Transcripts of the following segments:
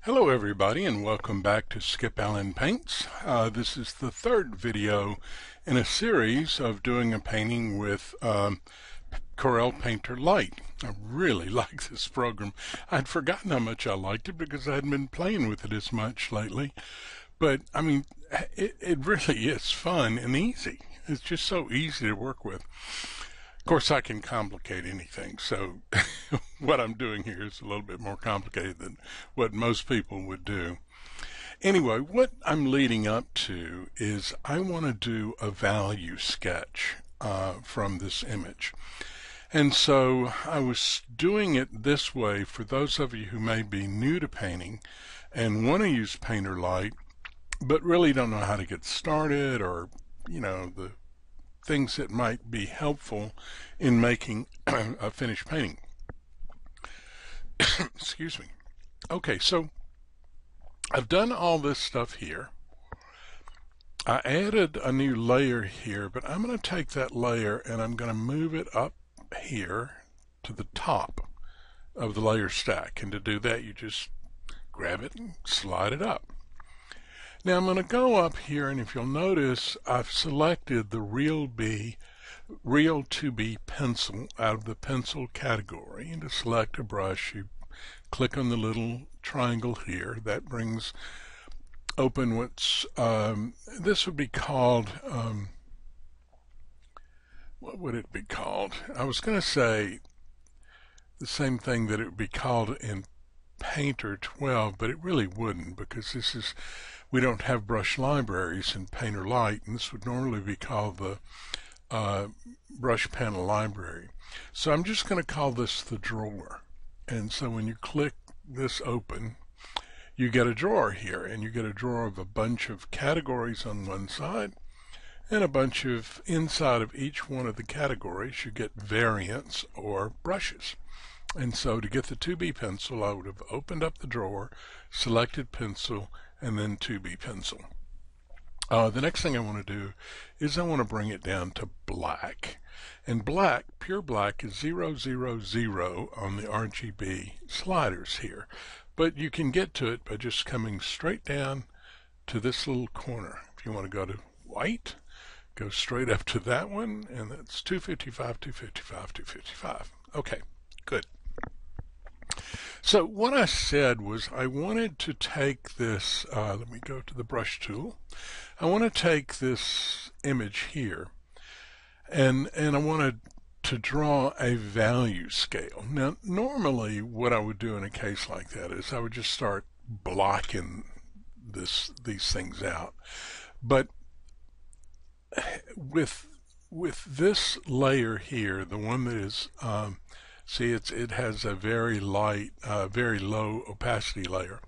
Hello everybody and welcome back to Skip Allen Paints. This is the third video in a series of doing a painting with Corel Painter Lite. I really like this program. I'd forgotten how much I liked it because I hadn't been playing with it as much lately. But I mean, it really is fun and easy. It's just so easy to work with. Of course, I can complicate anything, so what I'm doing here is a little bit more complicated than what most people would do. Anyway, what I'm leading up to is I want to do a value sketch from this image. And so I was doing it this way for those of you who may be new to painting and want to use Painter Lite, but really don't know how to get started, or, the things that might be helpful in making a finished painting. Excuse me. Okay, so I've done all this stuff here. I added a new layer here, but I'm going to take that layer and I'm going to move it up here to the top of the layer stack. And to do that, you just grab it and slide it up. Now I'm going to go up here, and if you'll notice, I've selected the Real 2B pencil out of the pencil category. And to select a brush, you click on the little triangle here. That brings open what's, this would be called, what would it be called? I was going to say the same thing that it would be called in Painter 12, but it really wouldn't, because we don't have brush libraries in Painter Lite, and this would normally be called the brush panel library. So I'm just going to call this the drawer. And so when you click this open, you get a drawer here, and you get a drawer of a bunch of categories on one side, and a bunch of, inside of each one of the categories, you get variants or brushes. And so to get the 2B pencil, I would have opened up the drawer, selected pencil, and then 2B pencil. The next thing I want to do is I want to bring it down to black. And black, pure black, is 000 on the RGB sliders here. But you can get to it by just coming straight down to this little corner. If you want to go to white, go straight up to that one, and that's 255, 255, 255. Okay, good. So what I said was I wanted to take this, let me go to the brush tool. I want to take this image here, and I wanted to draw a value scale. Now, normally what I would do in a case like that is I would just start blocking these things out. But with this layer here, the one that is, see, it has a very light, very low opacity layer.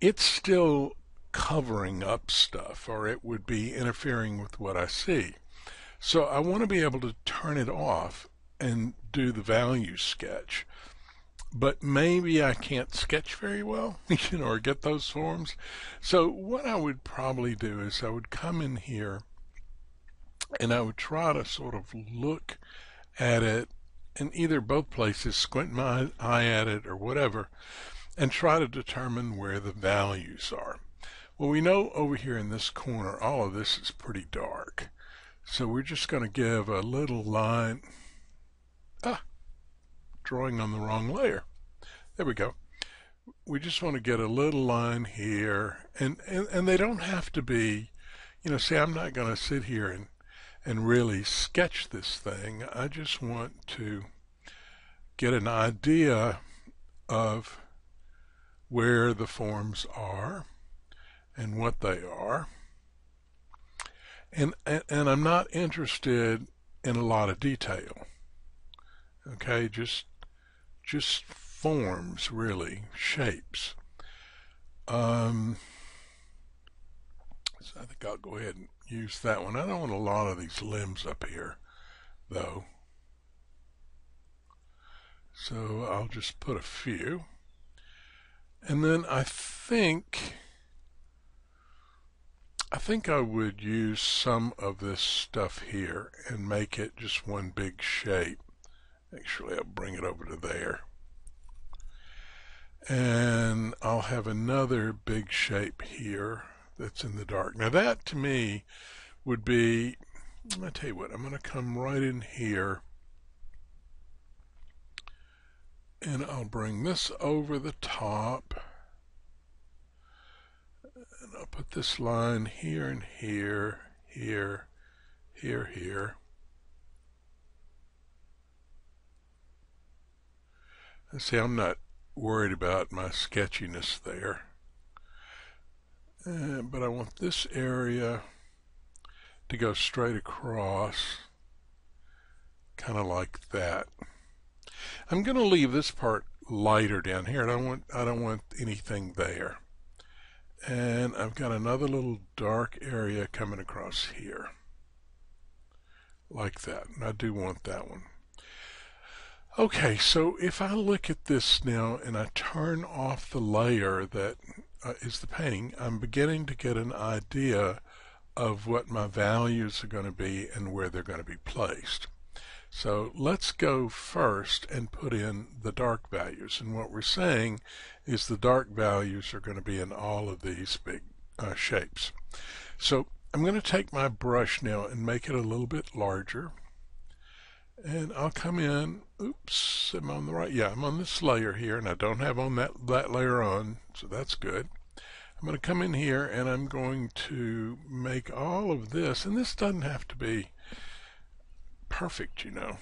It's still covering up stuff, or it would be interfering with what I see. So I want to be able to turn it off and do the value sketch. But maybe I can't sketch very well, or get those forms. So what I would probably do is I would come in here and I would try to sort of look at it in either both places, squint my eye at it or whatever, and try to determine where the values are. Well, we know over here in this corner, all of this is pretty dark. So we're just going to give a little line, drawing on the wrong layer. There we go. We just want to get a little line here, and they don't have to be, see, I'm not going to sit here and really sketch this thing. I just want to get an idea of where the forms are and what they are. And I'm not interested in a lot of detail. Okay, just forms, really, shapes. So I think I'll go ahead and use that one. I don't want a lot of these limbs up here, though. So I'll just put a few. And then I think I would use some of this stuff here and make it just one big shape. Actually, I'll bring it over to there. And I'll have another big shape here that's in the dark. Now that to me would be, I'll tell you what, I'm going to come right in here and I'll bring this over the top and I'll put this line here and here, here, here, here. And see, I'm not worried about my sketchiness there. But I want this area to go straight across, kind of like that. I'm going to leave this part lighter down here. I don't want anything there. And I've got another little dark area coming across here, like that. And I do want that one. Okay, so if I look at this now and I turn off the layer that is the painting, I'm beginning to get an idea of what my values are going to be and where they're going to be placed. So let's go first and put in the dark values. And what we're saying is the dark values are going to be in all of these big shapes. So I'm going to take my brush now and make it a little bit larger. And I'll come in, oops, am I on the right? Yeah, I'm on this layer here, and I don't have on that layer on, so that's good. I'm going to come in here, and I'm going to make all of this, and this doesn't have to be perfect, you know.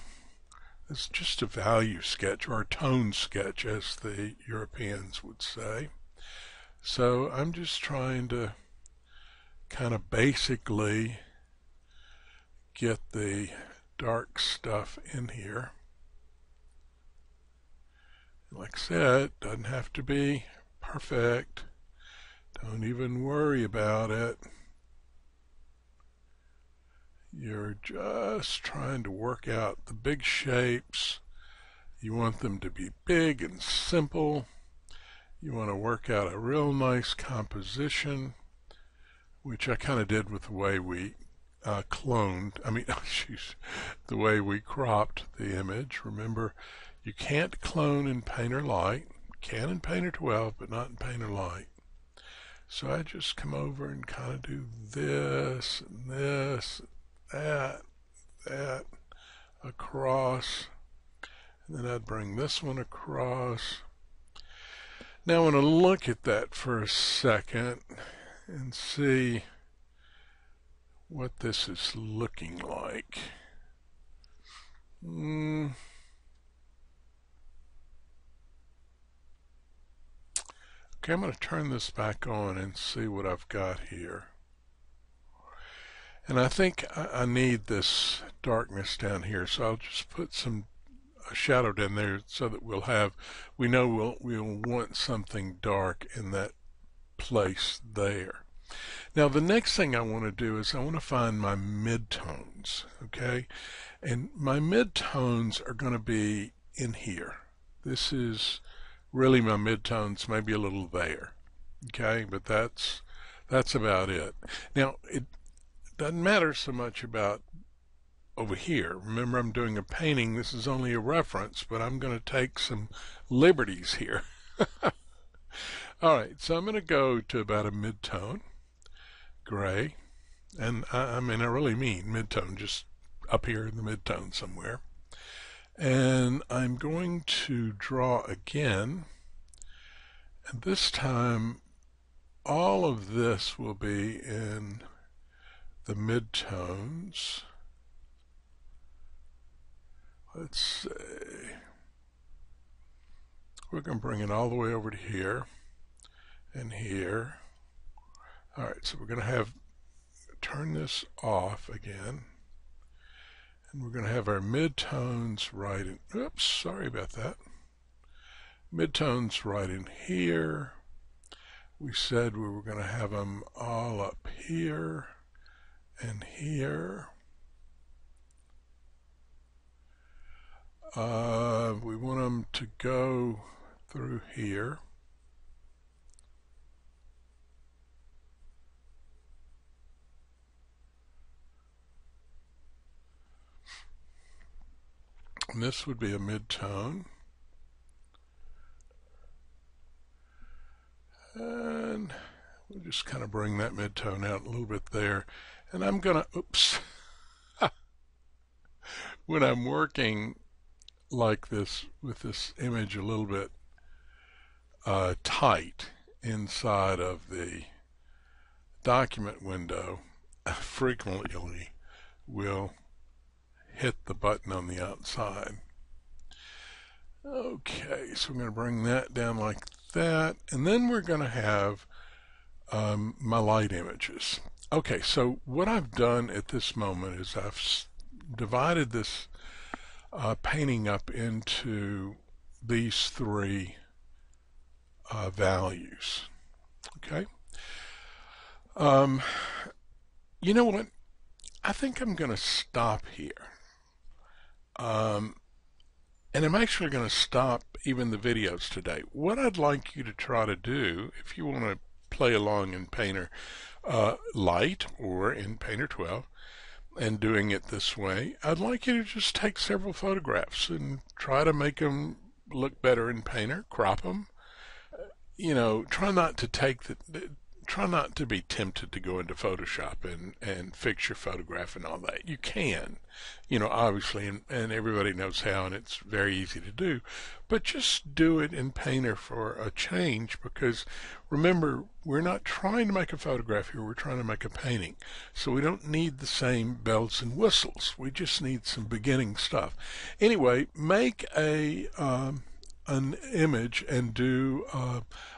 It's just a value sketch, or a tone sketch, as the Europeans would say. So I'm just trying to kind of basically get the dark stuff in here. Like I said, doesn't have to be perfect. Don't even worry about it. You're just trying to work out the big shapes. You want them to be big and simple. You want to work out a real nice composition, which I kind of did with the way we the way we cropped the image. Remember, you can't clone in Painter Light. You can in Painter 12, but not in Painter Light. So I just come over and kind of do this and this, and that across, and then I'd bring this one across. Now I want to look at that for a second and see what this is looking like. Okay, I'm going to turn this back on and see what I've got here. And I think I need this darkness down here, so I'll just put a shadow down there so that we know we'll want something dark in that place there. Now the next thing I want to do is I want to find my midtones, okay? And my midtones are going to be in here. This is really my midtones, maybe a little there, okay? But that's about it. Now it doesn't matter so much about over here. Remember, I'm doing a painting. This is only a reference, but I'm going to take some liberties here. All right, so I'm going to go to about a midtone, gray, and I really mean midtone, just up here in the midtone somewhere. And I'm going to draw again, and this time all of this will be in the midtones. Let's say we're going to bring it all the way over to here and here. All right, so we're going to turn this off again, and we're going to have our midtones right in, oops, sorry about that. Midtones right in here. We said we were going to have them all up here and here. We want them to go through here. And this would be a midtone. just kind of bring that midtone out a little bit there. And I'm going to, oops, when I'm working like this with this image a little bit tight inside of the document window, I frequently will hit the button on the outside. Okay, so I'm going to bring that down like that, and then we're going to have my light images. Okay, so what I've done at this moment is I've divided this painting up into these three values. Okay. You know what? I think I'm going to stop here. And I'm actually going to stop even the videos today. What I'd like you to try to do, if you want to play along in Painter Light or in Painter 12 and doing it this way, I'd like you to just take several photographs and try to make them look better in Painter, crop them. You know, try not to be tempted to go into Photoshop and fix your photograph and all that. You can, you know, obviously, and everybody knows how, and it's very easy to do. But just do it in Painter for a change, because remember, we're not trying to make a photograph here, we're trying to make a painting. So we don't need the same bells and whistles. We just need some beginning stuff. Anyway, make an image and do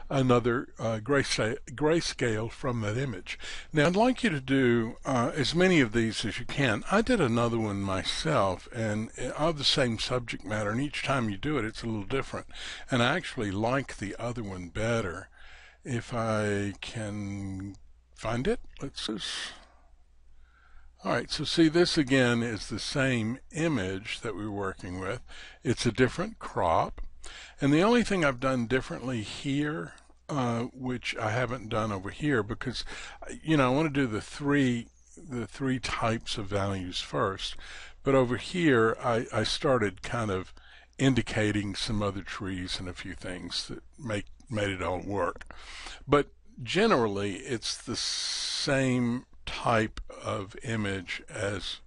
another grayscale from that image. Now I'd like you to do as many of these as you can. I did another one myself, and of the same subject matter, and each time you do it it's a little different, and I actually like the other one better. If I can find it, let's just... Alright, so see, this again is the same image that we were working with. It's a different crop. And the only thing I've done differently here, which I haven't done over here, because, you know, I want to do the three types of values first. But over here, I started kind of indicating some other trees and a few things that made it all work. But generally, it's the same type of image as,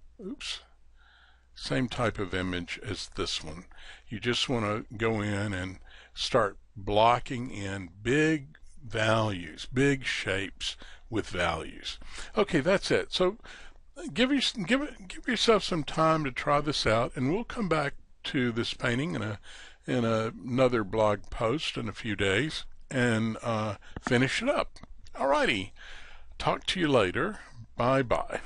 same type of image as this one. You just want to go in and start blocking in big values, big shapes with values. Okay, that's it. So give yourself some time to try this out, and we'll come back to this painting in another blog post in a few days and finish it up. Alrighty, talk to you later. Bye bye.